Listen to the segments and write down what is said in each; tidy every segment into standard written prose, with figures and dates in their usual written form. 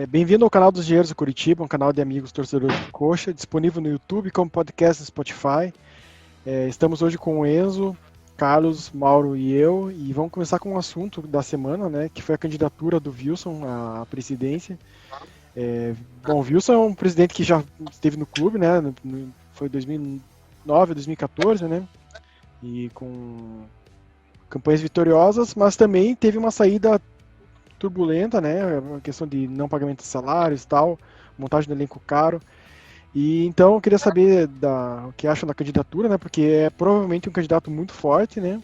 Bem-vindo ao canal dos Engenheiros do Curitiba, um canal de amigos torcedores do Coxa, disponível no YouTube como podcast no Spotify. Estamos hoje com o Enzo, Carlos, Mauro e eu, e vamos começar com um assunto da semana, né, que foi a candidatura do Wilson à presidência. Bom, o Wilson é um presidente que já esteve no clube, né, foi 2009, 2014, né, e com campanhas vitoriosas, mas também teve uma saída turbulenta, né? A questão de não pagamento de salários e tal, montagem do elenco caro. E então eu queria saber o que acham da candidatura, né? Porque é provavelmente um candidato muito forte, né?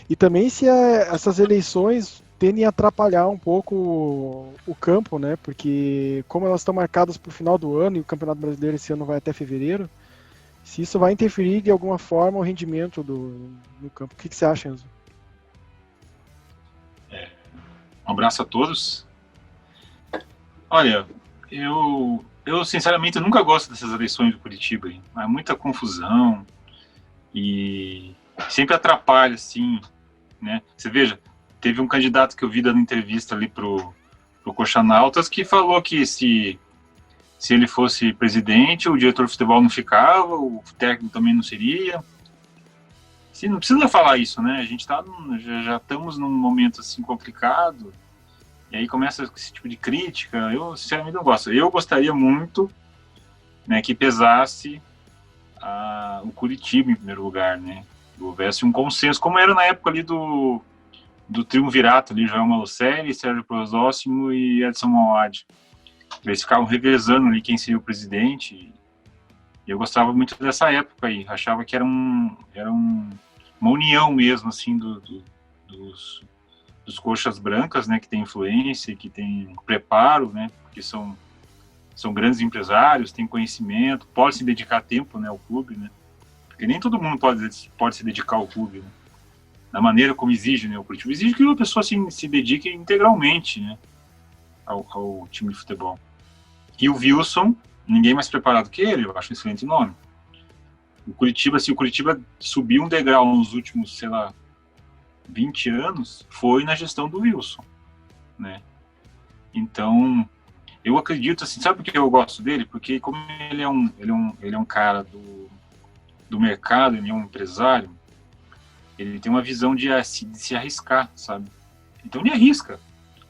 E também se essas eleições tendem a atrapalhar um pouco o campo, né? Porque como elas estão marcadas para o final do ano e o Campeonato Brasileiro esse ano vai até fevereiro, se isso vai interferir de alguma forma o rendimento do campo. O que você acha, Enzo? Um abraço a todos. Olha, eu sinceramente nunca gosto dessas eleições do Curitiba. Hein? Há muita confusão e sempre atrapalha, assim, né? Você veja, teve um candidato que eu vi dando entrevista ali pro Coxanautas que falou que se ele fosse presidente, o diretor de futebol não ficava, o técnico também não seria. Sim, não precisa falar isso, né? A gente já estamos num momento assim complicado. E aí começa esse tipo de crítica. Eu, sinceramente, não gosto. Eu gostaria muito, né, que pesasse o Curitiba em primeiro lugar, né? Que houvesse um consenso, como era na época ali do triunvirato ali, João Malucelli, Sérgio Prozóssimo e Edson Mauad. Eles ficavam revezando ali quem seria o presidente. E eu gostava muito dessa época aí. Achava que uma união mesmo, assim, dos coxas brancas, né, que tem influência, que tem preparo, né, que são grandes empresários, têm conhecimento, pode se dedicar tempo, né, ao clube, né, porque nem todo mundo pode se dedicar ao clube, né, da maneira como exige, né, o Curitiba exige que uma pessoa se dedique integralmente, né, ao time de futebol. E o Wilson, ninguém mais preparado que ele, eu acho um excelente nome. O Curitiba, se o Curitiba subiu um degrau nos últimos, sei lá, 20 anos, foi na gestão do Wilson, né? Então, eu acredito, assim, sabe por que eu gosto dele? Porque como ele é um cara do mercado, ele é um empresário, ele tem uma visão de se arriscar, sabe? Então ele arrisca.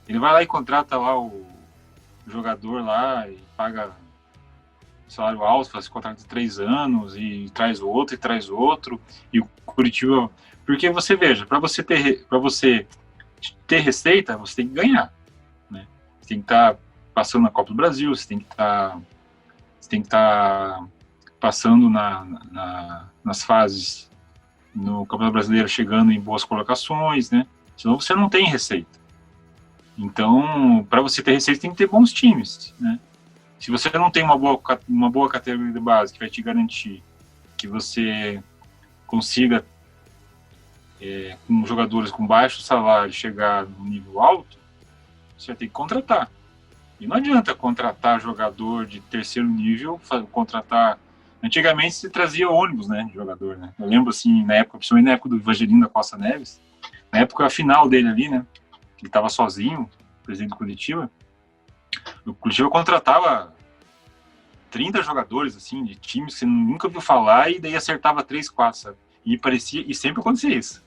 Ele vai lá e contrata lá o jogador lá e paga salário alto, faz contrato de 3 anos e traz outro, e o Curitiba... Porque você veja, para você ter receita, você tem que ganhar, né? Você tem que estar passando na Copa do Brasil, você tem que estar passando nas fases no Campeonato Brasileiro, chegando em boas colocações, né? Senão você não tem receita. Então, para você ter receita, tem que ter bons times, né? Se você não tem uma boa categoria de base que vai te garantir que você consiga, com jogadores com baixo salário, chegar no nível alto, você vai ter que contratar. E não adianta contratar jogador de terceiro nível, contratar... Antigamente se trazia ônibus, né, de jogador, né? Eu lembro, assim, na época, principalmente na época do Evangelino da Costa Neves, na época final dele ali, né, ele estava sozinho, presidente do Curitiba, o Curitiba contratava 30 jogadores, assim, de times que você nunca viu falar, e daí acertava 3, 4, sabe? E sempre acontecia isso.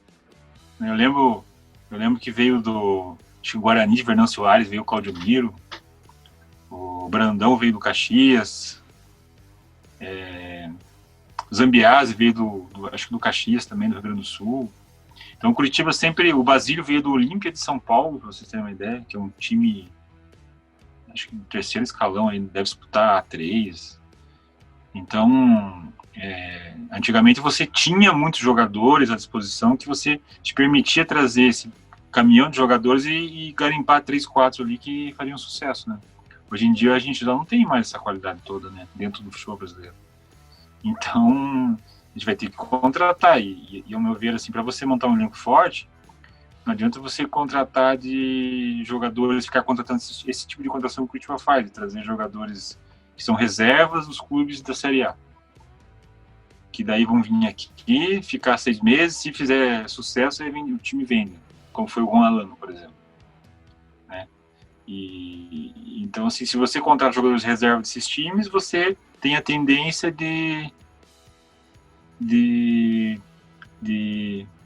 Eu lembro que veio do Guarani de Fernando Soares, veio o Claudio Miro, o Brandão veio do Caxias, o Zambiase veio acho que do Caxias também, do Rio Grande do Sul. Então o Curitiba sempre, o Basílio veio do Olímpia de São Paulo, para vocês terem uma ideia, que é um time, acho que no terceiro escalão, aí deve disputar A3. Então, antigamente você tinha muitos jogadores à disposição que você te permitia trazer esse caminhão de jogadores e garimpar 3, 4 ali que fariam sucesso, né? Hoje em dia a gente já não tem mais essa qualidade toda, né, dentro do futebol brasileiro. Então, a gente vai ter que contratar. E ao meu ver, assim, para você montar um elenco forte, não adianta você contratar de jogadores, ficar contratando esse tipo de contratação que o Curitiba faz, de trazer jogadores que são reservas dos clubes da Série A. Que daí vão vir aqui, ficar 6 meses, se fizer sucesso, aí o time vende, como foi o Juan Alano, por exemplo. Né? Então, assim, se você contrata jogadores de reserva desses times, você tem a tendência de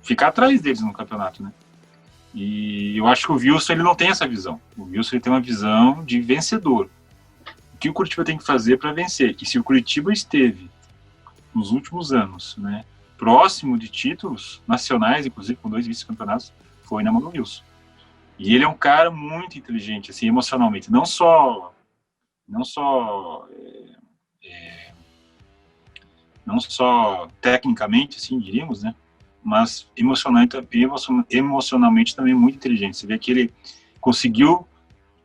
ficar atrás deles no campeonato, né? E eu acho que o Wilson, ele não tem essa visão. O Wilson, ele tem uma visão de vencedor. O que o Curitiba tem que fazer para vencer? E se o Curitiba esteve, nos últimos anos, né, próximo de títulos nacionais, inclusive com 2 vice-campeonatos, foi na mão do Wilson. E ele é um cara muito inteligente, assim, emocionalmente. Não só tecnicamente, assim, diríamos, né? Mas emocionalmente também muito inteligente. Você vê que ele conseguiu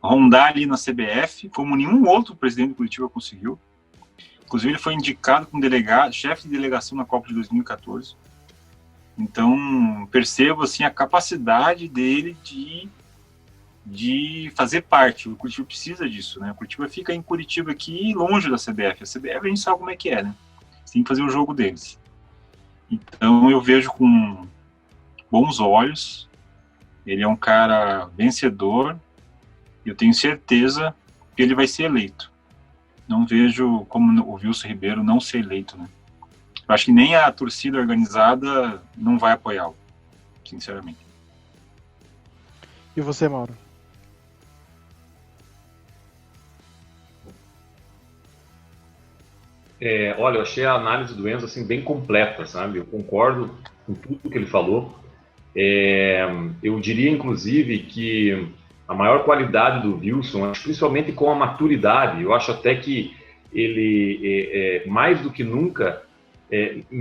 rondar ali na CBF, como nenhum outro presidente do Curitiba conseguiu. Inclusive, ele foi indicado como chefe de delegação na Copa de 2014. Então, percebo assim, a capacidade dele de fazer parte. O Curitiba precisa disso, né? O Curitiba fica em Curitiba aqui, longe da CBF. A CBF a gente sabe como é que é, né? Você tem que fazer o jogo deles. Então, eu vejo com bons olhos. Ele é um cara vencedor. Eu tenho certeza que ele vai ser eleito. Não vejo como o Wilson Ribeiro não ser eleito, né? Eu acho que nem a torcida organizada não vai apoiá-lo, sinceramente. E você, Mauro? Olha, eu achei a análise do Enzo assim, bem completa, sabe? Eu concordo com tudo que ele falou. Eu diria, inclusive, que a maior qualidade do Wilson, principalmente com a maturidade, eu acho até que ele, mais do que nunca,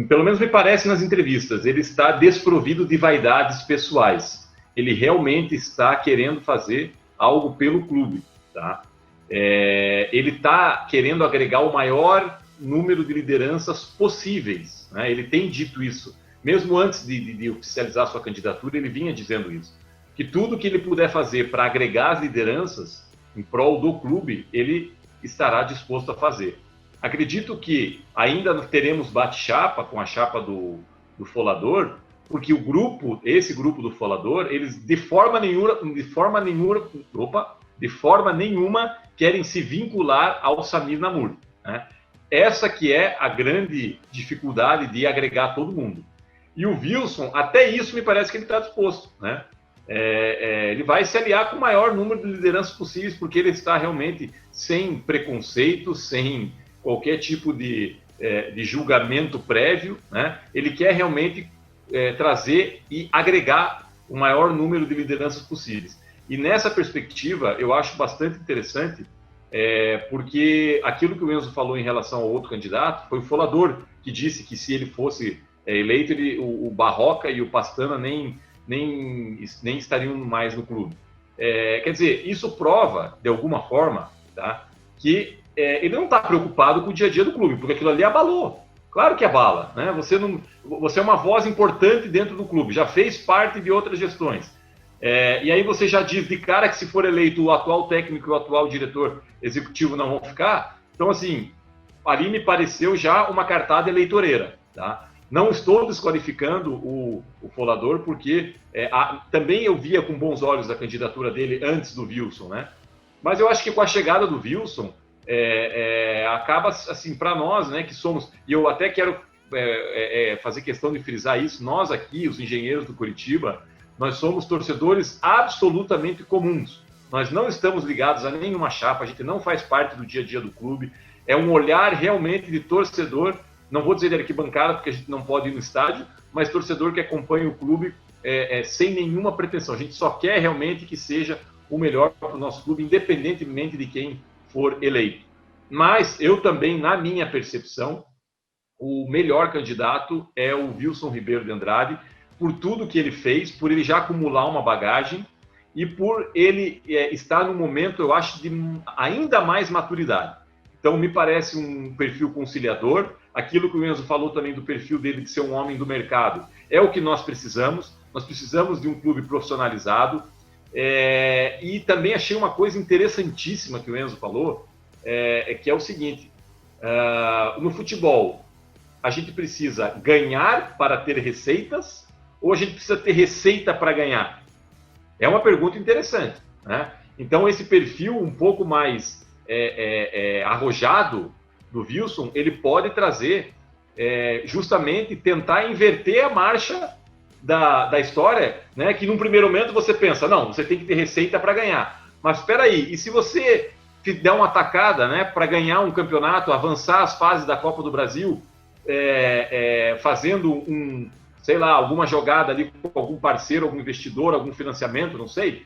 pelo menos me parece nas entrevistas, ele está desprovido de vaidades pessoais. Ele realmente está querendo fazer algo pelo clube, tá? Ele está querendo agregar o maior número de lideranças possíveis, né? Ele tem dito isso. Mesmo antes de oficializar sua candidatura, ele vinha dizendo isso. Que tudo que ele puder fazer para agregar as lideranças em prol do clube, ele estará disposto a fazer. Acredito que ainda teremos bate-chapa com a chapa do Folador, porque esse grupo do Folador, eles de forma nenhuma querem se vincular ao Samir Namur, né? Essa que é a grande dificuldade de agregar todo mundo. E o Wilson, até isso me parece que ele está disposto, né? Ele vai se aliar com o maior número de lideranças possíveis, porque ele está realmente sem preconceito, sem qualquer tipo de julgamento prévio, né? Ele quer realmente trazer e agregar o maior número de lideranças possíveis. E nessa perspectiva, eu acho bastante interessante, porque aquilo que o Enzo falou em relação ao outro candidato foi o Folador, que disse que se ele fosse eleito, o Barroca e o Pastana nem estariam mais no clube. Quer dizer, isso prova, de alguma forma, tá, que ele não está preocupado com o dia a dia do clube, porque aquilo ali abalou. Claro que abala, né? Você é uma voz importante dentro do clube, já fez parte de outras gestões. E aí você já diz de cara que se for eleito o atual técnico e o atual diretor executivo não vão ficar. Então, assim, ali me pareceu já uma cartada eleitoreira, tá? Não estou desqualificando o Folador, porque também eu via com bons olhos a candidatura dele antes do Wilson, né? Mas eu acho que com a chegada do Wilson, acaba, assim, para nós, né, que somos... E eu até quero fazer questão de frisar isso, nós aqui, os engenheiros do Curitiba, nós somos torcedores absolutamente comuns. Nós não estamos ligados a nenhuma chapa, a gente não faz parte do dia a dia do clube. É um olhar realmente de torcedor, não vou dizer de arquibancada, porque a gente não pode ir no estádio, mas torcedor que acompanha o clube sem nenhuma pretensão. A gente só quer realmente que seja o melhor para o nosso clube, independentemente de quem for eleito. Mas eu também, na minha percepção, o melhor candidato é o Wilson Ribeiro de Andrade, por tudo que ele fez, por ele já acumular uma bagagem e por ele estar no momento, eu acho, de ainda mais maturidade. Então, me parece um perfil conciliador. Aquilo que o Enzo falou também do perfil dele de ser um homem do mercado é o que nós precisamos. Nós precisamos de um clube profissionalizado. E também achei uma coisa interessantíssima que o Enzo falou, que é o seguinte: no futebol, a gente precisa ganhar para ter receitas ou a gente precisa ter receita para ganhar? É uma pergunta interessante, né? Então, esse perfil um pouco mais arrojado do Wilson, ele pode trazer justamente tentar inverter a marcha da história, né? Que num primeiro momento você pensa, não, você tem que ter receita para ganhar. Mas espera aí, e se você der uma atacada, né, para ganhar um campeonato, avançar as fases da Copa do Brasil, fazendo sei lá, alguma jogada ali com algum parceiro, algum investidor, algum financiamento, não sei,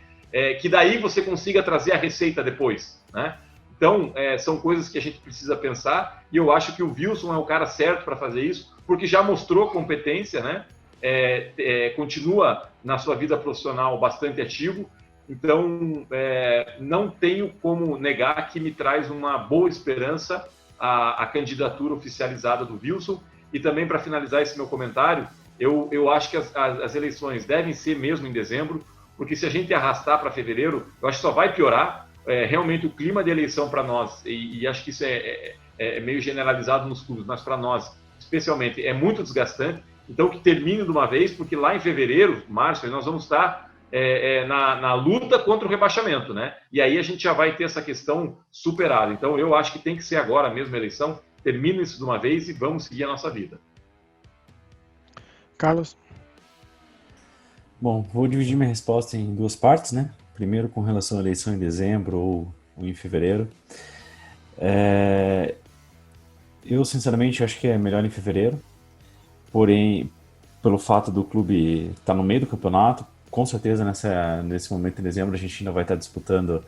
que daí você consiga trazer a receita depois, né? Então, são coisas que a gente precisa pensar, e eu acho que o Wilson é o cara certo para fazer isso, porque já mostrou competência, né? Continua na sua vida profissional bastante ativo, então não tenho como negar que me traz uma boa esperança a candidatura oficializada do Wilson. E também, para finalizar esse meu comentário, eu acho que as eleições devem ser mesmo em dezembro, porque se a gente arrastar para fevereiro, eu acho que só vai piorar. Realmente o clima de eleição para nós, e acho que isso é meio generalizado nos clubes, mas para nós, especialmente, é muito desgastante. Então, que termine de uma vez, porque lá em fevereiro, março, nós vamos estar na luta contra o rebaixamento, né? E aí a gente já vai ter essa questão superada. Então, eu acho que tem que ser agora mesmo a eleição, termina isso de uma vez e vamos seguir a nossa vida. Carlos? Bom, vou dividir minha resposta em duas partes, né? Primeiro, com relação à eleição em dezembro ou em fevereiro. Eu, sinceramente, acho que é melhor em fevereiro. Porém, pelo fato do clube estar no meio do campeonato, com certeza nesse momento em dezembro a gente ainda vai estar disputando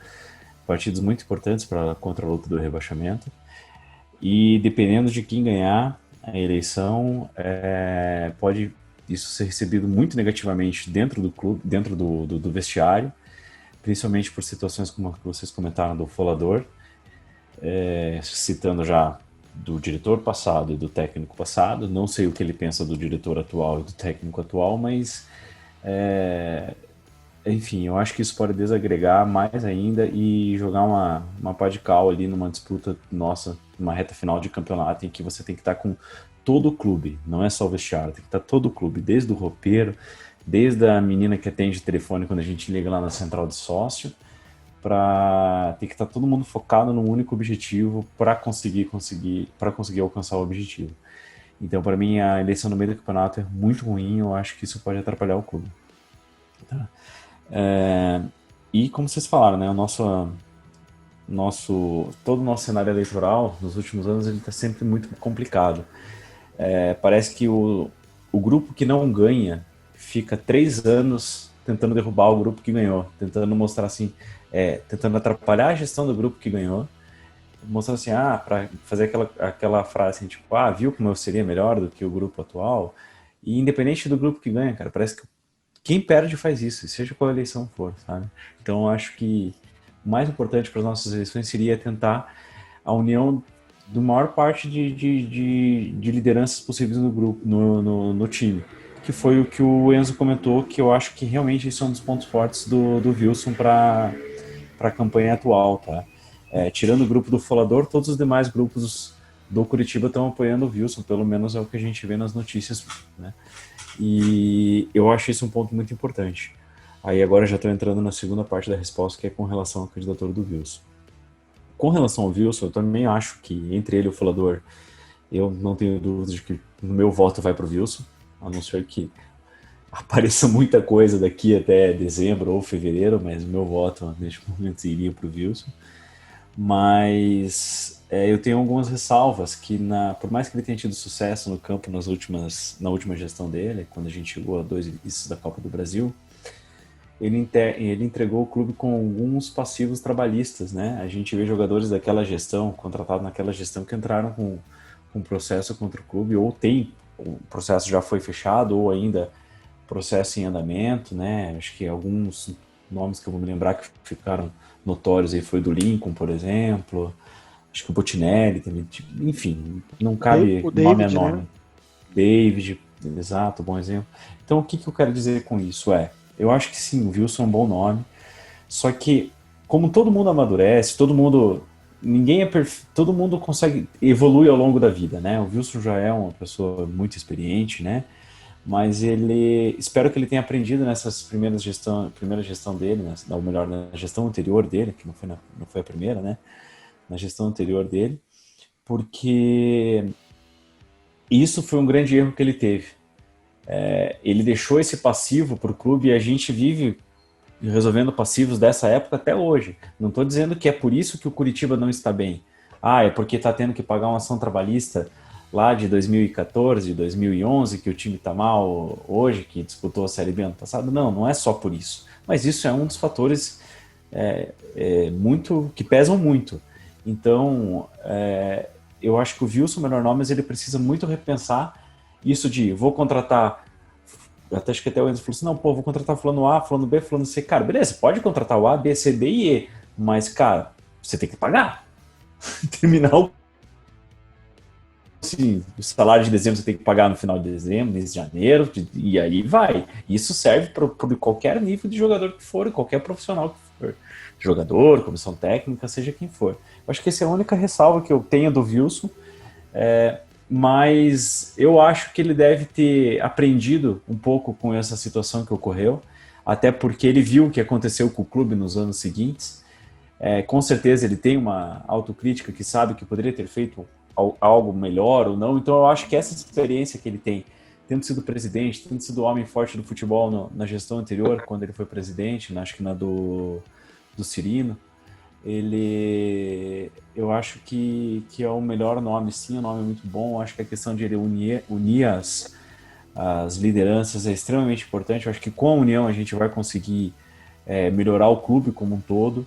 partidos muito importantes contra a luta do rebaixamento. E dependendo de quem ganhar a eleição, pode isso ser recebido muito negativamente dentro do clube, dentro do vestiário, principalmente por situações como a que vocês comentaram do Folador, citando já do diretor passado e do técnico passado. Não sei o que ele pensa do diretor atual e do técnico atual, mas enfim, eu acho que isso pode desagregar mais ainda e jogar uma pá de cal ali numa disputa nossa, numa reta final de campeonato, em que você tem que estar com todo o clube, não é só o vestiário, tem que estar todo o clube, desde o roupeiro, desde a menina que atende telefone quando a gente liga lá na central de sócio, para ter que estar todo mundo focado num único objetivo para conseguir alcançar o objetivo. Então, para mim, a eleição no meio do campeonato é muito ruim, eu acho que isso pode atrapalhar o clube. Tá? E como vocês falaram, né, todo o nosso cenário eleitoral nos últimos anos ele está sempre muito complicado. Parece que o grupo que não ganha fica 3 anos tentando derrubar o grupo que ganhou, tentando mostrar assim, tentando atrapalhar a gestão do grupo que ganhou, mostrando assim, para fazer aquela frase assim, tipo, viu como eu seria melhor do que o grupo atual? E independente do grupo que ganha, cara, parece que quem perde faz isso, seja qual eleição for, sabe? Então eu acho que o mais importante para as nossas eleições seria tentar a união da maior parte de lideranças possíveis no grupo, no time, que foi o que o Enzo comentou, que eu acho que realmente isso é um dos pontos fortes do Wilson para a campanha atual, tá? Tirando o grupo do Folador, todos os demais grupos do Curitiba estão apoiando o Wilson, pelo menos é o que a gente vê nas notícias, né? E eu acho isso um ponto muito importante. Aí agora já estou entrando na segunda parte da resposta, que é com relação à candidatura do Wilson. Com relação ao Wilson, eu também acho que entre ele e o Folador, eu não tenho dúvida de que o meu voto vai para o Wilson, a não ser que apareça muita coisa daqui até dezembro ou fevereiro, mas o meu voto neste momento iria para o Wilson. Mas eu tenho algumas ressalvas que, por mais que ele tenha tido sucesso no campo na última gestão dele, quando a gente chegou a 2 vices da Copa do Brasil, ele entregou o clube com alguns passivos trabalhistas, né? A gente vê jogadores daquela gestão, contratados naquela gestão, que entraram com processo contra o clube, ou o processo já foi fechado, ou ainda processo em andamento, né? Acho que alguns nomes que eu vou me lembrar que ficaram notórios aí foi do Lincoln, por exemplo, acho que o Botinelli também, enfim, não cabe o nome a David, nome. Né? David, exato, bom exemplo. Então o que eu quero dizer com isso eu acho que sim, o Wilson é um bom nome, só que como todo mundo amadurece, todo mundo consegue evoluir ao longo da vida, né? O Wilson já é uma pessoa muito experiente, né? mas ele, espero que ele tenha aprendido nessas primeira gestão dele, né? Ou melhor, na gestão anterior dele, que não foi a primeira, né? Na gestão anterior dele, porque isso foi um grande erro que ele teve. Ele deixou esse passivo para o clube e a gente vive resolvendo passivos dessa época até hoje. Não estou dizendo que é por isso que o Curitiba não está bem. É porque está tendo que pagar uma ação trabalhista lá de 2014, de 2011, que o time está mal hoje, que disputou a Série B ano passado. Não é só por isso. Mas isso é um dos fatores muito que pesam muito. Então, eu acho que o Wilson Menor mas ele precisa muito repensar isso de vou contratar. Até acho que até o Enzo falou assim: não, vou contratar fulano A, fulano B, fulano C. Cara, beleza, pode contratar o A, B, C, D e E, mas, cara, você tem que pagar. Terminar assim, o salário de dezembro você tem que pagar no final de dezembro, mês de janeiro, e aí vai. Isso serve para qualquer nível de jogador que for, qualquer profissional que for. Jogador, comissão técnica, seja quem for. Eu acho que essa é a única ressalva que eu tenho do Wilson, mas eu acho que ele deve ter aprendido um pouco com essa situação que ocorreu, até porque ele viu o que aconteceu com o clube nos anos seguintes. Com certeza ele tem uma autocrítica que sabe que poderia ter feito algo melhor ou não, então eu acho que essa experiência que ele tem, tendo sido presidente, tendo sido homem forte do futebol na gestão anterior, quando ele foi presidente, acho que na do Cirino, eu acho que é o melhor nome, sim, é um nome muito bom. Eu acho que a questão de ele unir as lideranças é extremamente importante. Eu acho que com a união a gente vai conseguir melhorar o clube como um todo,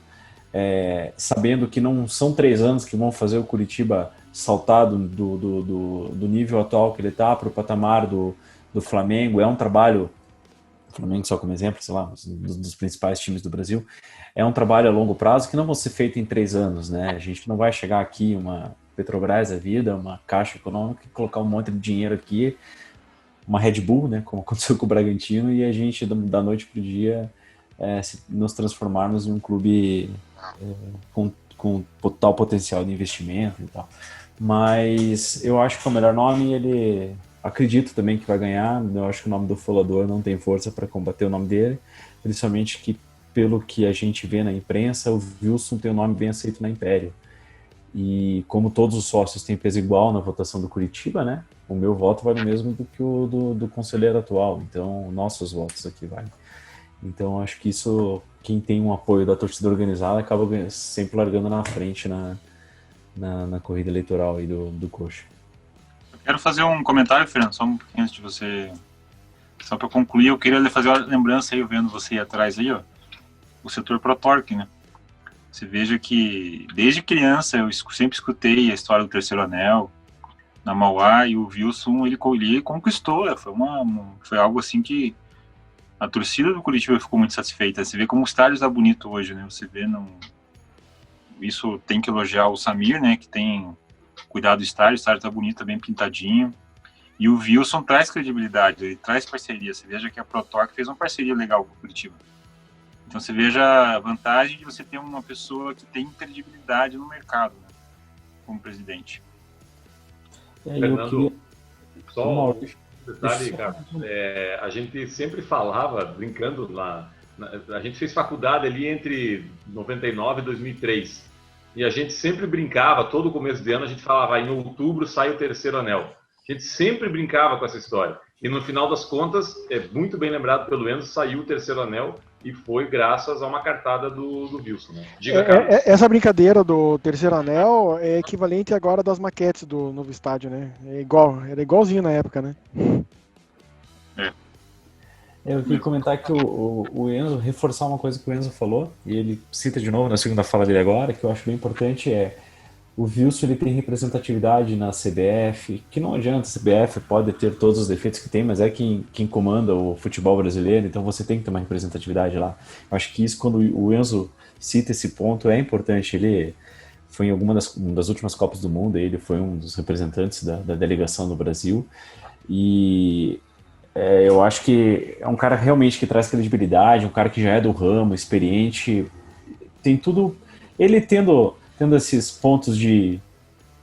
sabendo que não são 3 anos que vão fazer o Curitiba saltar do nível atual que ele está para o patamar do Flamengo. É um trabalho, o Flamengo só como exemplo, sei lá, dos principais times do Brasil, é um trabalho a longo prazo que não vai ser feito em 3 anos, né? A gente não vai chegar aqui, uma Petrobras da vida, uma Caixa Econômica, e colocar um monte de dinheiro aqui, uma Red Bull, né, como aconteceu com o Bragantino, e a gente, da noite para o dia, nos transformarmos em um clube com total potencial de investimento e tal. Mas eu acho que é o melhor nome, ele acredito também que vai ganhar. Eu acho que o nome do Folador não tem força para combater o nome dele, principalmente que, pelo que a gente vê na imprensa, o Wilson tem um nome bem aceito na Império. E como todos os sócios têm peso igual na votação do Curitiba, né? O meu voto vale o mesmo do que o do conselheiro atual. Então, nossos votos aqui valem. Então, acho que isso, quem tem um apoio da torcida organizada acaba sempre largando na frente na corrida eleitoral aí do Coxa. Eu quero fazer um comentário, Fernando, só um pouquinho antes de você... Só para concluir, eu queria fazer uma lembrança aí, eu vendo você aí atrás aí, ó, o setor Protorque, né? Você veja que, desde criança, eu sempre escutei a história do terceiro anel na Mauá, e o Wilson, ele conquistou, né? Foi algo assim que a torcida do Curitiba ficou muito satisfeita. Você vê como o estádio está bonito hoje, né? Você vê, isso tem que elogiar o Samir, né? Que tem cuidado do estádio está bonito, tá bem pintadinho. E o Wilson traz credibilidade, ele traz parceria. Você veja que a Protorque fez uma parceria legal com o Curitiba. Então você veja a vantagem de você ter uma pessoa que tem credibilidade no mercado, né, como presidente. Fernando, só um detalhe, cara. A gente sempre falava, brincando lá, a gente fez faculdade ali entre 99 e 2003. E a gente sempre brincava, todo começo de ano a gente falava, em outubro sai o terceiro anel. A gente sempre brincava com essa história. E no final das contas, muito bem lembrado pelo Enzo, saiu o terceiro anel e foi graças a uma cartada do Wilson. Né? Diga, essa brincadeira do terceiro anel é equivalente agora das maquetes do novo estádio, né? Era igualzinho na época, né? Eu queria comentar que o Enzo, reforçar uma coisa que o Enzo falou, e ele cita de novo na segunda fala dele agora, que eu acho bem importante, o Wilson, ele tem representatividade na CBF, que não adianta, a CBF pode ter todos os defeitos que tem, mas é quem comanda o futebol brasileiro, então você tem que ter uma representatividade lá. Eu acho que isso, quando o Enzo cita esse ponto, é importante. Ele foi em uma das últimas Copas do Mundo, ele foi um dos representantes da delegação do Brasil, e eu acho que é um cara realmente que traz credibilidade, um cara que já é do ramo, experiente, tem tudo, ele tendo esses pontos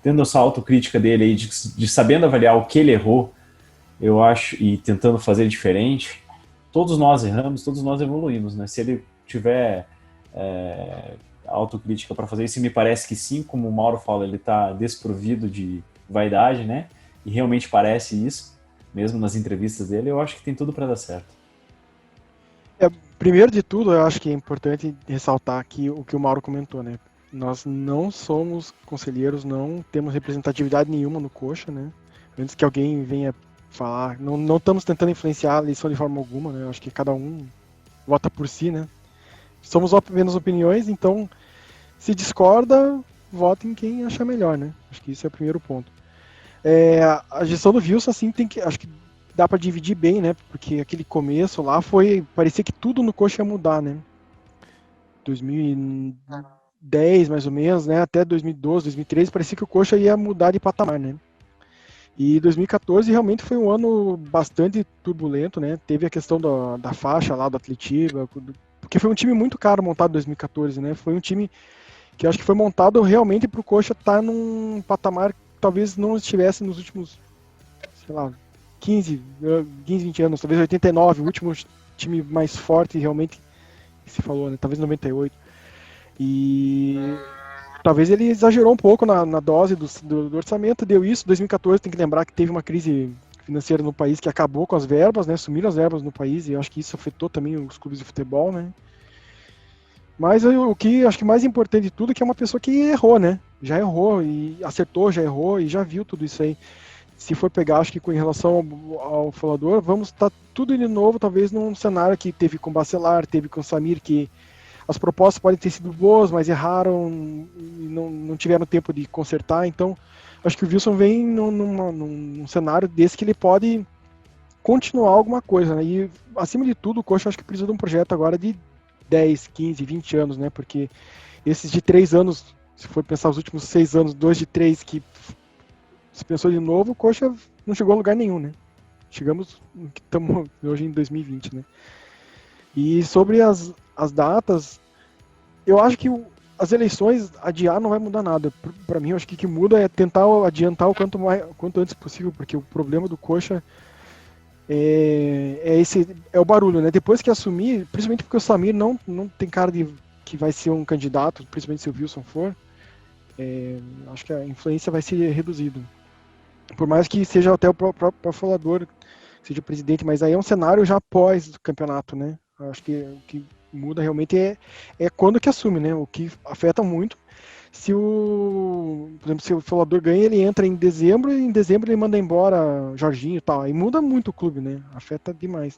tendo essa autocrítica dele aí, de sabendo avaliar o que ele errou, eu acho, e tentando fazer diferente, todos nós erramos, todos nós evoluímos, né? Se ele tiver autocrítica para fazer isso, e me parece que sim, como o Mauro fala, ele está desprovido de vaidade, né? E realmente parece isso, mesmo nas entrevistas dele, eu acho que tem tudo para dar certo. Primeiro de tudo, eu acho que é importante ressaltar aqui o que o Mauro comentou, né? Nós não somos conselheiros, não temos representatividade nenhuma no Coxa, né? Antes que alguém venha falar, não estamos tentando influenciar a eleição de forma alguma, né? Eu acho que cada um vota por si, né? Somos apenas opiniões, então se discorda, vota em quem achar melhor, né? Acho que isso é o primeiro ponto. A gestão do Wilson, assim, acho que dá para dividir bem, né? Porque aquele começo lá parecia que tudo no Coxa ia mudar, né? 2010, mais ou menos, né? Até 2012, 2013, parecia que o Coxa ia mudar de patamar, né? E 2014 realmente foi um ano bastante turbulento, né? Teve a questão da faixa lá do Atletiba, porque foi um time muito caro montado em 2014, né? Foi um time que eu acho que foi montado realmente para o Coxa estar num patamar que talvez não estivesse nos últimos, sei lá, 15, 20 anos, talvez 89, o último time mais forte realmente que se falou, né? Talvez 98. E talvez ele exagerou um pouco na dose do orçamento, deu isso. 2014 tem que lembrar que teve uma crise financeira no país que acabou com as verbas, né? Sumiram as verbas no país e eu acho que isso afetou também os clubes de futebol, né? Mas o que acho que mais importante de tudo é que é uma pessoa que errou, né? Já errou e acertou, já errou e já viu tudo isso aí. Se for pegar, acho que em relação ao falador, vamos estar tudo de novo, talvez num cenário que teve com o Bacelar, teve com o Samir, que as propostas podem ter sido boas, mas erraram e não tiveram tempo de consertar. Então, acho que o Wilson vem num cenário desse que ele pode continuar alguma coisa, né? E, acima de tudo, o Coxa acho que precisa de um projeto agora de 10, 15, 20 anos, né? Porque esses de 3 anos, se for pensar os últimos 6 anos, 2 de 3 que se pensou de novo, o Coxa não chegou a lugar nenhum, né? Estamos hoje em 2020, né? E sobre as datas, eu acho que as eleições, adiar não vai mudar nada. Para mim, eu acho que o que muda é tentar adiantar o quanto antes possível, porque o problema do Coxa é o barulho, né? Depois que assumir, principalmente porque o Samir não tem cara de que vai ser um candidato, principalmente se o Wilson for, acho que a influência vai ser reduzida. Por mais que seja até o próprio falador, seja o presidente, mas aí é um cenário já após o campeonato, né? Acho que o que muda realmente é quando que assume, né? O que afeta muito. Por exemplo, se o falador ganha, ele entra em dezembro e em dezembro ele manda embora Jorginho e tal. Aí muda muito o clube, né? Afeta demais.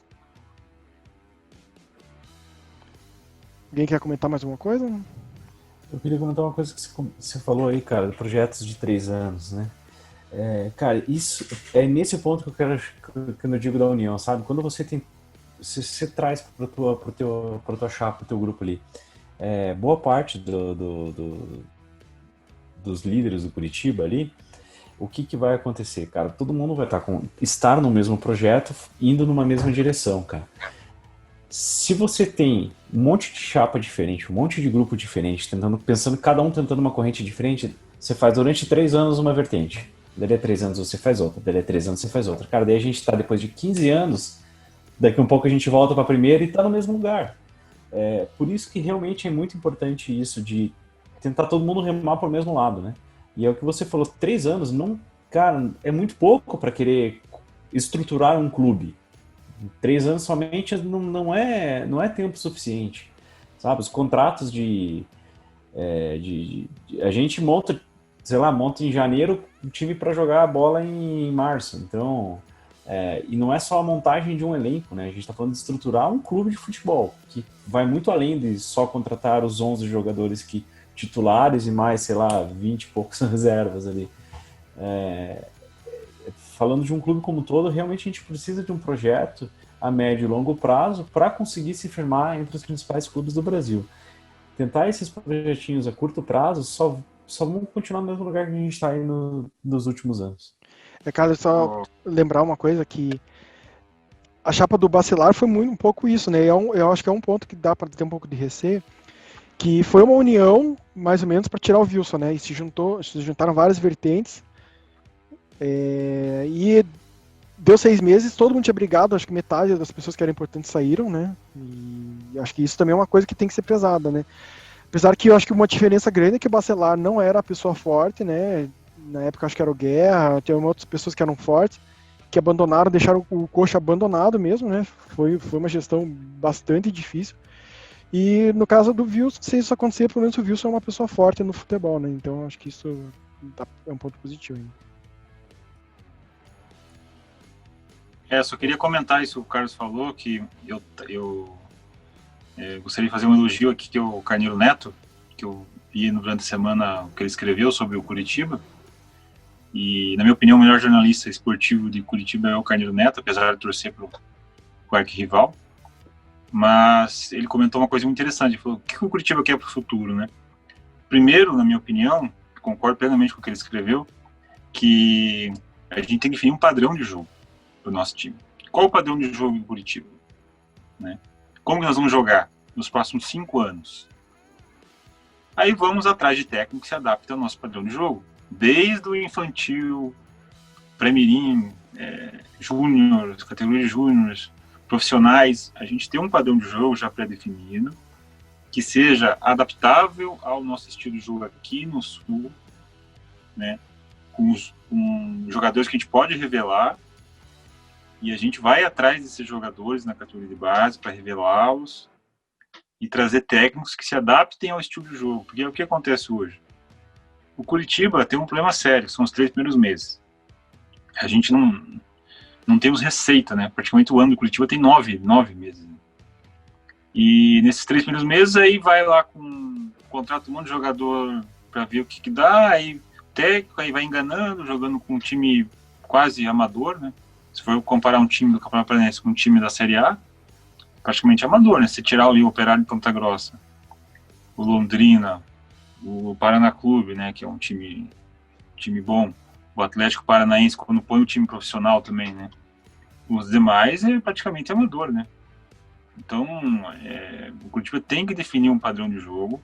Alguém quer comentar mais alguma coisa? Eu queria comentar uma coisa que você falou aí, cara, de projetos de 3 anos, né? Cara, isso é nesse ponto que eu digo da união, sabe? Quando você traz para tua chapa, pro teu grupo ali, boa parte dos líderes do Curitiba ali, o que vai acontecer, cara? Todo mundo vai estar no mesmo projeto, indo numa mesma direção, cara. Se você tem um monte de chapa diferente, um monte de grupo diferente, cada um tentando uma corrente diferente, você faz durante 3 anos uma vertente. Daí a 3 anos você faz outra, daí a 3 anos você faz outra. Cara, daí a gente tá depois de 15 anos, daqui um pouco a gente volta para a primeira e tá no mesmo lugar. Por isso que realmente é muito importante isso de tentar todo mundo remar para o mesmo lado, né? E é o que você falou, 3 anos, cara, é muito pouco para querer estruturar um clube. 3 anos somente não é tempo suficiente, sabe? Os contratos a gente monta em janeiro um time para jogar a bola em março. Então, e não é só a montagem de um elenco, né? A gente está falando de estruturar um clube de futebol, que vai muito além de só contratar os 11 jogadores titulares e mais, 20 e poucos reservas ali. Falando de um clube como um todo, realmente a gente precisa de um projeto a médio e longo prazo para conseguir se firmar entre os principais clubes do Brasil. Tentar esses projetinhos a curto prazo só vamos continuar no mesmo lugar que a gente está aí nos últimos anos. Cara, só lembrar uma coisa que a chapa do Bacelar foi um pouco isso, né? Eu acho que é um ponto que dá para ter um pouco de receio, que foi uma união, mais ou menos, para tirar o Wilson, né? E se juntaram várias vertentes. E deu 6 meses, todo mundo tinha brigado, acho que metade das pessoas que eram importantes saíram, né? E acho que isso também é uma coisa que tem que ser pesada, né? Apesar que eu acho que uma diferença grande é que o Bacelar não era a pessoa forte, né? Na época acho que era o Guerra, tinha outras pessoas que eram fortes, que abandonaram, deixaram o Coxa abandonado mesmo, né? Foi uma gestão bastante difícil. E no caso do Wilson, se isso acontecer, pelo menos o Wilson é uma pessoa forte no futebol, né? Então acho que isso é um ponto positivo ainda. Só queria comentar isso que o Carlos falou, que eu gostaria de fazer um elogio aqui, que é o Carneiro Neto, que eu vi durante a semana o que ele escreveu sobre o Curitiba. E, na minha opinião, o melhor jornalista esportivo de Curitiba é o Carneiro Neto, apesar de torcer para o arquirrival. Mas ele comentou uma coisa muito interessante. Ele falou: o que o Curitiba quer para o futuro, né? Primeiro, na minha opinião, concordo plenamente com o que ele escreveu, que a gente tem que definir um padrão de jogo para o nosso time. Qual o padrão de jogo em Curitiba? Né? Como que nós vamos jogar nos próximos 5 anos? Aí vamos atrás de técnico que se adapte ao nosso padrão de jogo. Desde o infantil, pré-mirim, júnior, categoria de júniores, profissionais, a gente tem um padrão de jogo já pré-definido, que seja adaptável ao nosso estilo de jogo aqui no Sul, né? Com jogadores que a gente pode revelar, e a gente vai atrás desses jogadores na categoria de base para revelá-los e trazer técnicos que se adaptem ao estilo de jogo. Porque o que acontece hoje? O Curitiba tem um problema sério, são os 3 primeiros meses. A gente não temos receita, né? Praticamente o ano do Curitiba tem 9 meses. E nesses 3 primeiros meses aí vai lá contrata um monte de jogador para ver o que dá, aí técnico, aí vai enganando, jogando com um time quase amador, né? Se for comparar um time do Campeonato Paranaense com um time da Série A, praticamente amador, né? Se tirar ali o Operário de Ponta Grossa, o Londrina, o Paraná Clube, né? Que é um time bom, o Atlético Paranaense, quando põe o time profissional também, né? Os demais é praticamente amador, né? Então, o Curitiba tem que definir um padrão de jogo,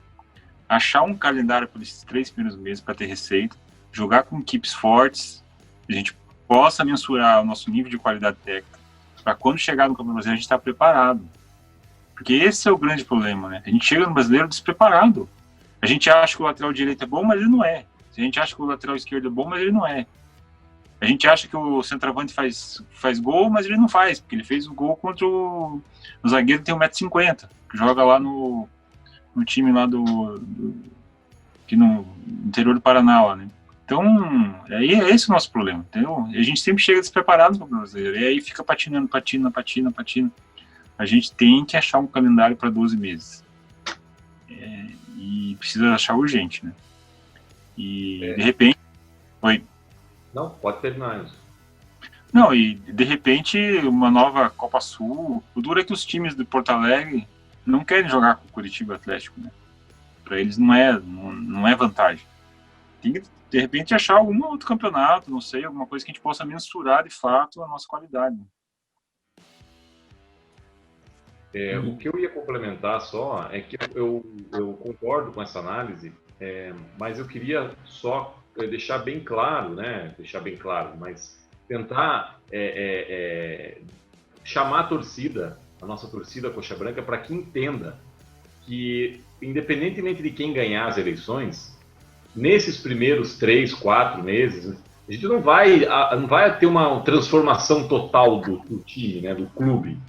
achar um calendário por esses 3 primeiros meses para ter receita, jogar com equipes fortes, a gente possa mensurar o nosso nível de qualidade técnica, para quando chegar no Campeonato Brasileiro a gente estar preparado. Porque esse é o grande problema, né? A gente chega no Brasileiro despreparado. A gente acha que o lateral direito é bom, mas ele não é. A gente acha que o lateral esquerdo é bom, mas ele não é. A gente acha que o centroavante faz gol, mas ele não faz, porque ele fez o gol contra o zagueiro que tem 1,50 m, que joga lá no time lá aqui no interior do Paraná, lá, né? Então, aí é esse o nosso problema, entendeu? A gente sempre chega despreparado para o brasileiro, e aí fica patina. A gente tem que achar um calendário para 12 meses. E precisa achar urgente, né? E, de repente... Oi. Não, pode terminar isso. Não, e de repente uma nova Copa Sul. O duro é que os times de Porto Alegre não querem jogar com o Curitiba Atlético, né? Para eles não é vantagem. Tem que, de repente, achar algum outro campeonato, não sei, alguma coisa que a gente possa mensurar de fato a nossa qualidade. O que eu ia complementar só é que eu concordo com essa análise, mas eu queria só deixar bem claro, né? Mas tentar chamar a torcida, a nossa torcida Coxa Branca, para que entenda que, independentemente de quem ganhar as eleições, nesses primeiros 3, 4 meses, a gente não vai ter uma transformação total do time, né? Do clube.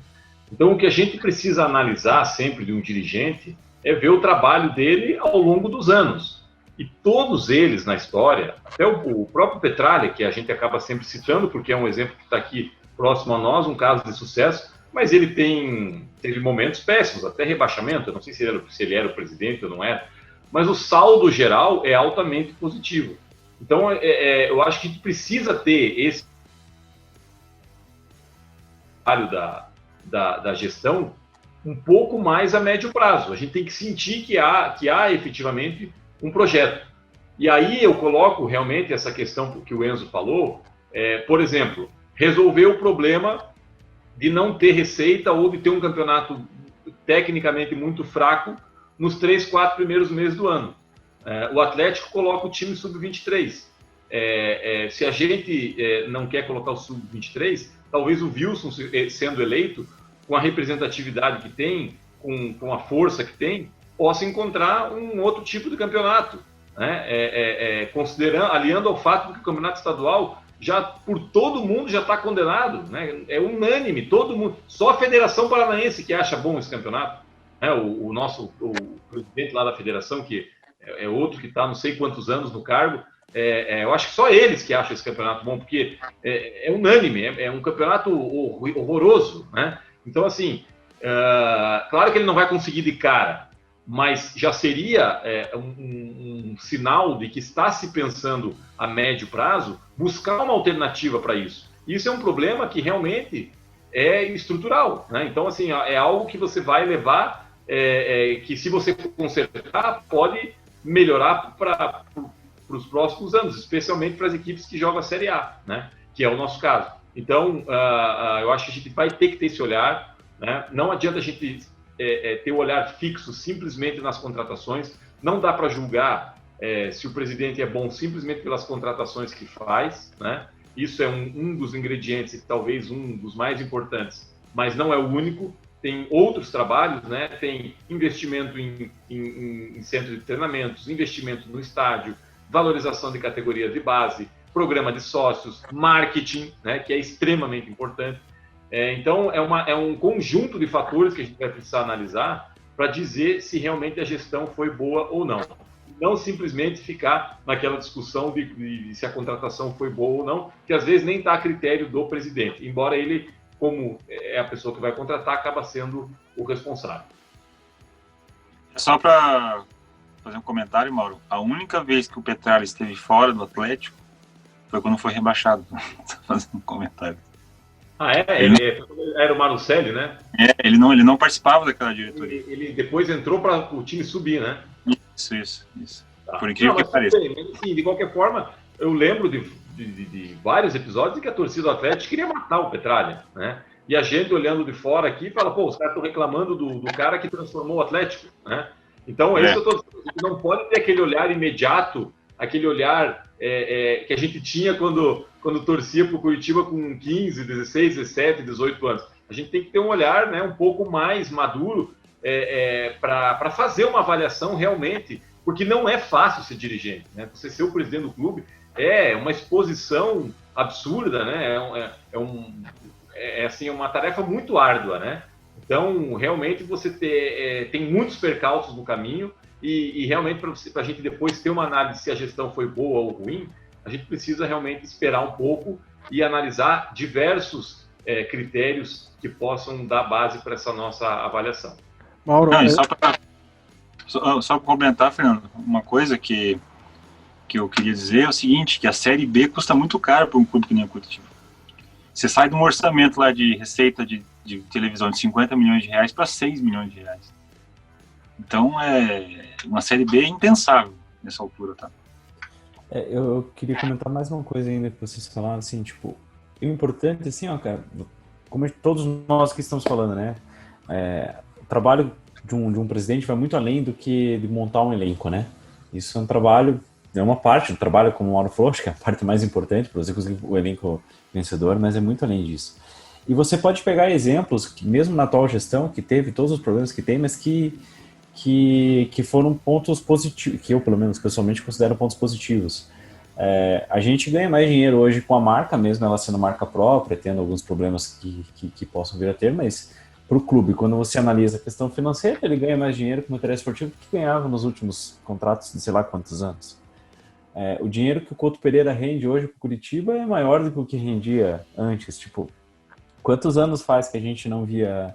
Então, o que a gente precisa analisar sempre de um dirigente é ver o trabalho dele ao longo dos anos. E todos eles na história, até o próprio Petralha, que a gente acaba sempre citando, porque é um exemplo que está aqui próximo a nós, um caso de sucesso, mas ele teve momentos péssimos, até rebaixamento. Eu não sei se ele era o presidente ou não era, mas o saldo geral é altamente positivo. Então, eu acho que a gente precisa ter esse trabalho da gestão um pouco mais a médio prazo. A gente tem que sentir que há efetivamente um projeto. E aí eu coloco realmente essa questão que o Enzo falou, por exemplo, resolver o problema de não ter receita ou de ter um campeonato tecnicamente muito fraco nos 3, 4 primeiros meses do ano. O Atlético coloca o time sub-23. se a gente não quer colocar o Sub-23, talvez o Wilson, sendo eleito, com a representatividade que tem, com a força que tem, possa encontrar um outro tipo de campeonato, né? Considerando, aliando ao fato de que o campeonato estadual já por todo mundo já está condenado, né? É unânime, todo mundo, só a Federação Paranaense que acha bom esse campeonato, né? O presidente lá da federação, que é outro que está não sei quantos anos no cargo, eu acho que só eles que acham esse campeonato bom, porque é unânime, é um campeonato horroroso, né? Então, assim, claro que ele não vai conseguir de cara, mas já seria um sinal de que está se pensando a médio prazo buscar uma alternativa para isso. Isso é um problema que realmente é estrutural, né? Então, assim, é algo que você vai levar, que se você consertar, pode melhorar para os próximos anos, especialmente para as equipes que jogam a Série A, né? Que é o nosso caso. Então, eu acho que a gente vai ter que ter esse olhar, né? Não adianta a gente ter o olhar fixo simplesmente nas contratações. Não dá para julgar se o presidente é bom simplesmente pelas contratações que faz, né? Isso é um dos ingredientes, talvez um dos mais importantes, mas não é o único. Tem outros trabalhos, né? Tem investimento em centro de treinamentos, investimento no estádio, valorização de categorias de base, programa de sócios, marketing, né? Que é extremamente importante. Então, é um conjunto de fatores que a gente vai precisar analisar para dizer se realmente a gestão foi boa ou não. Não simplesmente ficar naquela discussão de se a contratação foi boa ou não, que às vezes nem está a critério do presidente, embora ele, como é a pessoa que vai contratar, acaba sendo o responsável. Só para fazer um comentário, Mauro, a única vez que o Petralha esteve fora do Atlético foi quando foi rebaixado. Estou fazendo um comentário. Ele era o Marucelli, né? Ele não participava daquela diretoria. Ele depois entrou para o time subir, né? Isso. Tá. Por incrível que pareça. Mas, assim, de qualquer forma, eu lembro de vários episódios em que a torcida do Atlético queria matar o Petralha, né? E a gente olhando de fora aqui fala, pô, os caras estão reclamando do cara que transformou o Atlético, né? Então, isso que eu tô dizendo, não pode ter aquele olhar imediato, aquele olhar que a gente tinha quando torcia para o Curitiba com 15, 16, 17, 18 anos. A gente tem que ter um olhar, né, um pouco mais maduro para fazer uma avaliação realmente, porque não é fácil ser dirigente, né? Você ser o presidente do clube é uma exposição absurda, né? É uma tarefa muito árdua, né? Então, realmente, você tem muitos percalços no caminho e realmente, para a gente depois ter uma análise se a gestão foi boa ou ruim, a gente precisa realmente esperar um pouco e analisar diversos critérios que possam dar base para essa nossa avaliação. Mauro, só para comentar, Fernando, uma coisa que eu queria dizer é o seguinte, que a Série B custa muito caro para um clube que nem o Curitiba. Você sai de um orçamento lá de receita de televisão de 50 milhões de reais para 6 milhões de reais. Então, uma Série B impensável nessa altura, tá? Eu queria comentar mais uma coisa ainda que vocês falaram, assim, tipo, o importante, assim, ó, cara, como todos nós que estamos falando, né, o trabalho de um presidente vai muito além do que de montar um elenco, né? Isso é um trabalho, é uma parte do trabalho, como o Mauro falou, acho que é a parte mais importante para você conseguir o elenco vencedor, mas é muito além disso. E você pode pegar exemplos, que mesmo na atual gestão, que teve todos os problemas que tem, mas que foram pontos positivos, que eu, pelo menos, pessoalmente considero pontos positivos. A gente ganha mais dinheiro hoje com a marca, mesmo ela sendo marca própria, tendo alguns problemas que possam vir a ter, mas para o clube, quando você analisa a questão financeira, ele ganha mais dinheiro com o material esportivo do que ganhava nos últimos contratos de sei lá quantos anos. O dinheiro que o Couto Pereira rende hoje para o Curitiba é maior do que o que rendia antes. Tipo, quantos anos faz que a gente não via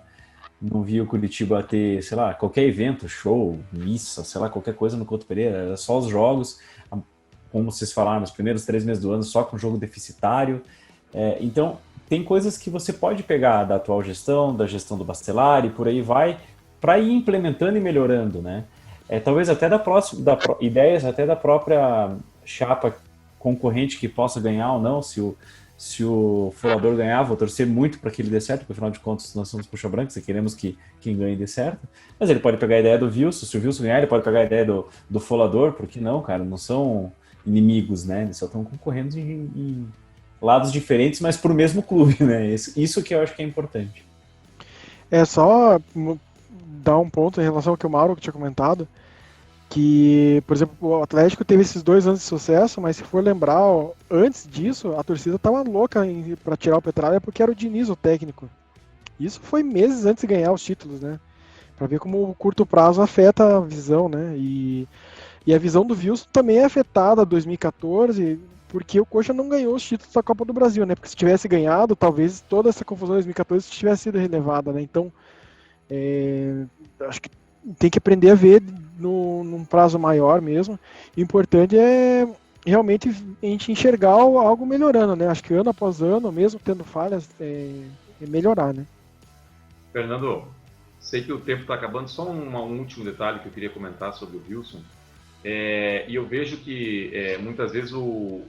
o Curitiba ter, sei lá, qualquer evento, show, missa, sei lá, qualquer coisa no Couto Pereira? Era só os jogos, como vocês falaram, nos primeiros 3 meses do ano, só com jogo deficitário. Então, tem coisas que você pode pegar da atual gestão, da gestão do Bastellari, por aí vai, para ir implementando e melhorando, né? Talvez até ideias até da própria chapa concorrente que possa ganhar ou não, se o Folador ganhar, vou torcer muito para que ele dê certo, porque afinal de contas nós somos puxa branca e queremos que quem ganhe dê certo, mas ele pode pegar a ideia do Wilson, se o Wilson ganhar ele pode pegar a ideia do Folador, por que não, cara? Não são inimigos, né? Eles só estão concorrendo em lados diferentes, mas para o mesmo clube, né? Isso que eu acho que é importante. É só dar um ponto em relação ao que o Mauro tinha comentado, que, por exemplo, o Atlético teve esses 2 anos de sucesso, mas se for lembrar, ó, antes disso, a torcida tava louca para tirar o Petralha porque era o Diniz o técnico. Isso foi meses antes de ganhar os títulos, né? Para ver como o curto prazo afeta a visão, né? E a visão do Wilson também é afetada em 2014, porque o Coxa não ganhou os títulos da Copa do Brasil, né? Porque se tivesse ganhado, talvez toda essa confusão de 2014 tivesse sido relevada, né? Então, acho que tem que aprender a ver num prazo maior mesmo. O importante é realmente a gente enxergar algo melhorando, né? Acho que ano após ano, mesmo tendo falhas, é melhorar, né? Fernando, sei que o tempo está acabando, só um último detalhe que eu queria comentar sobre o Wilson. E eu vejo que muitas vezes eu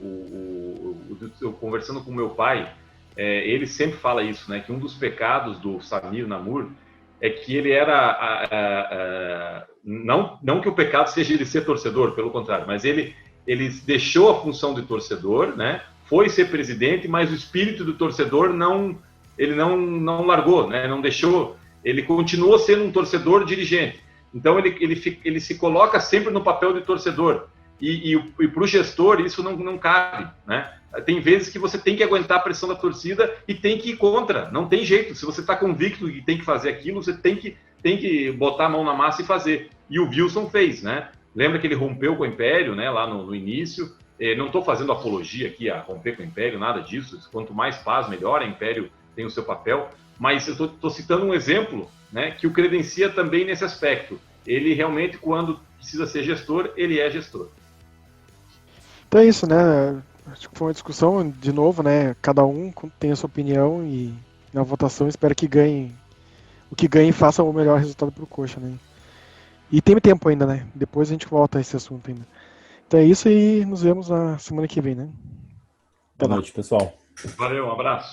conversando com meu pai, ele sempre fala isso, né? Que um dos pecados do Samir Namur é que ele era não que o pecado seja ele ser torcedor, pelo contrário, mas ele deixou a função de torcedor, né? Foi ser presidente, mas o espírito do torcedor ele não largou, né? Não deixou, ele continuou sendo um torcedor dirigente. Então ele se coloca sempre no papel de torcedor e para o gestor isso não cabe, né? Tem vezes que você tem que aguentar a pressão da torcida e tem que ir contra, não tem jeito. Se você está convicto que tem que fazer aquilo, você tem que botar a mão na massa e fazer. E o Wilson fez, né? Lembra que ele rompeu com o Império, né? Lá no início. Não estou fazendo apologia aqui a romper com o Império, nada disso. Quanto mais paz, melhor. O Império tem o seu papel. Mas eu estou citando um exemplo, né? Que o credencia também nesse aspecto. Ele realmente, quando precisa ser gestor, ele é gestor. Então é isso, né? Acho que foi uma discussão, de novo, né? Cada um tem a sua opinião e na votação espero que ganhe. O que ganhe faça o melhor resultado pro Coxa, né? E tem tempo ainda, né? Depois a gente volta a esse assunto ainda. Então é isso e nos vemos na semana que vem, né? Boa noite, pessoal. Valeu, um abraço.